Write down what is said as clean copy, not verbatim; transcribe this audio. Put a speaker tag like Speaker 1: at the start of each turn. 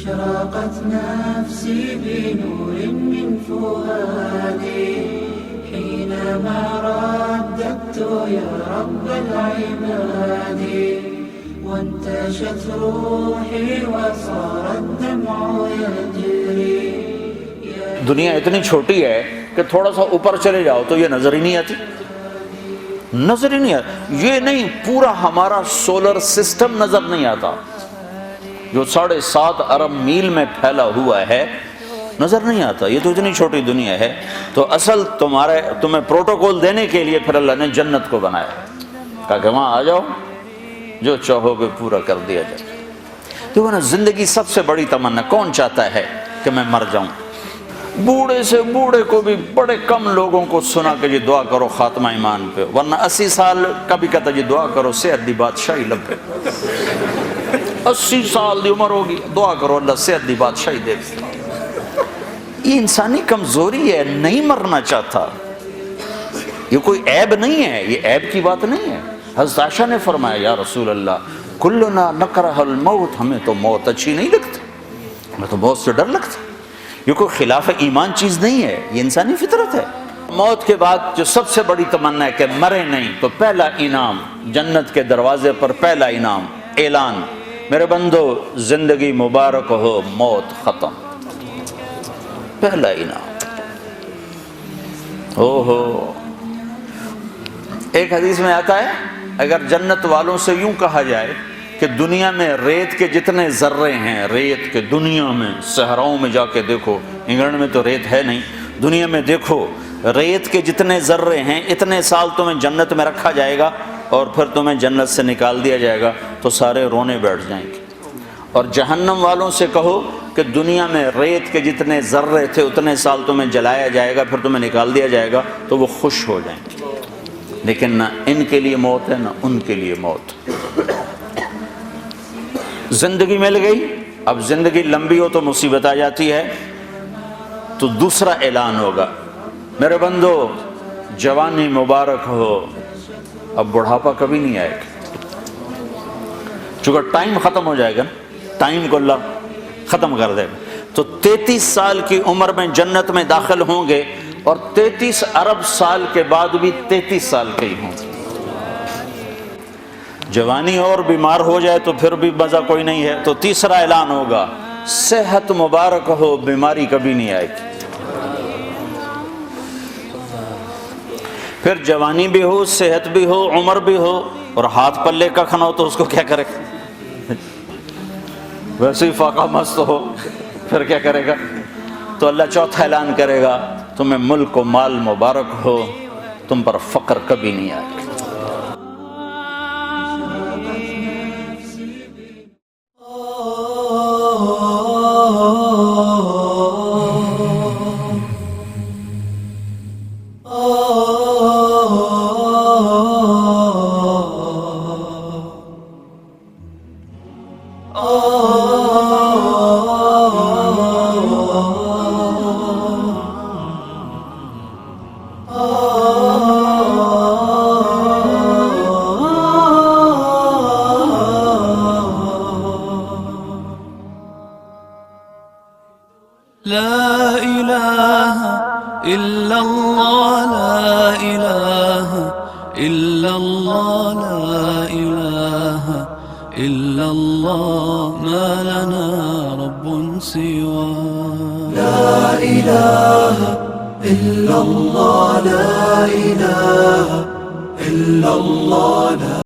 Speaker 1: أشرقت نفسي بنور من فؤادي حينما رددت يا رب العباد وانتشت روحي وصار الدمع يجري.
Speaker 2: دنیا اتنی چھوٹی ہے کہ تھوڑا سا اوپر چلے جاؤ تو یہ نظر ہی نہیں آتی، نظر ہی نہیں آتی. یہ نہیں، پورا ہمارا سولر سسٹم نظر نہیں آتا جو 7.5 ارب میل میں پھیلا ہوا ہے، نظر نہیں آتا. یہ تو اتنی چھوٹی دنیا ہے. تو اصل تمہیں پروٹوکول دینے کے لیے پھر اللہ نے جنت کو بنایا، کہا کہ وہاں آ جاؤ، جو چاہو گے پورا کر دیا جائے. تو نا زندگی سب سے بڑی تمنا، کون چاہتا ہے کہ میں مر جاؤں؟ بوڑھے سے بوڑھے کو بھی بڑے کم لوگوں کو سنا کہ یہ دعا کرو خاتمہ ایمان پہ، ورنہ 80 سال کا بھی کہتا یہ دعا کرو صحت دی بادشاہی لب پہ. 80 سال دی عمر ہوگی، دعا کرو اللہ صحت دی بادشاہی دے. یہ انسانی کمزوری ہے، نہیں مرنا چاہتا. یہ کوئی عیب نہیں ہے، یہ عیب کی بات نہیں ہے. حضرت عائشہ نے فرمایا یا رسول اللہ کلنا نکرہ الموت، ہمیں تو موت اچھی نہیں لگتی، ہمیں تو موت سے ڈر لگتا. یہ کوئی خلاف ایمان چیز نہیں ہے، یہ انسانی فطرت ہے. موت کے بعد جو سب سے بڑی تمنا ہے کہ مرے نہیں، تو پہلا انعام جنت کے دروازے پر، پہلا انعام اعلان، میرے بندو زندگی مبارک ہو، موت ختم. پہلا انعام. ایک حدیث میں آتا ہے اگر جنت والوں سے یوں کہا جائے کہ دنیا میں ریت کے جتنے ذرے ہیں، ریت کے دنیا میں صحراؤں میں جا کے دیکھو، انگلینڈ میں تو ریت ہے نہیں، دنیا میں دیکھو ریت کے جتنے ذرے ہیں اتنے سال تمہیں جنت میں رکھا جائے گا اور پھر تمہیں جنت سے نکال دیا جائے گا تو سارے رونے بیٹھ جائیں گے. اور جہنم والوں سے کہو کہ دنیا میں ریت کے جتنے ذرے تھے اتنے سال تمہیں جلایا جائے گا پھر تمہیں نکال دیا جائے گا تو وہ خوش ہو جائیں گے. لیکن نہ ان کے لیے موت ہے نہ ان کے لیے موت. زندگی مل گئی، اب زندگی لمبی ہو تو مصیبت آ جاتی ہے، تو دوسرا اعلان ہوگا میرے بندو جوانی مبارک ہو، اب بڑھاپا کبھی نہیں آئے گا. چونکہ ٹائم ختم ہو جائے گا، ٹائم کو اللہ ختم کر دے گا. تو 33 سال کی عمر میں جنت میں داخل ہوں گے اور 33 ارب سال کے بعد بھی 33 سال کے ہی ہوں. جوانی اور بیمار ہو جائے تو پھر بھی مزہ کوئی نہیں ہے. تو تیسرا اعلان ہوگا صحت مبارک ہو، بیماری کبھی نہیں آئے گی. پھر جوانی بھی ہو، صحت بھی ہو، عمر بھی ہو اور ہاتھ پلے کا کھانا ہو تو اس کو کیا کرے گا؟ ویسے ہی فاقہ مست ہو پھر کیا کرے گا؟ تو اللہ چوتھا اعلان کرے گا تمہیں ملک و مال مبارک ہو، تم پر فقر کبھی نہیں آئے گا.
Speaker 1: لا إله إلا الله لا إله إلا الله لا إله إلا الله ما لنا رب سوى لا إله إلا الله لا إله إلا الله لا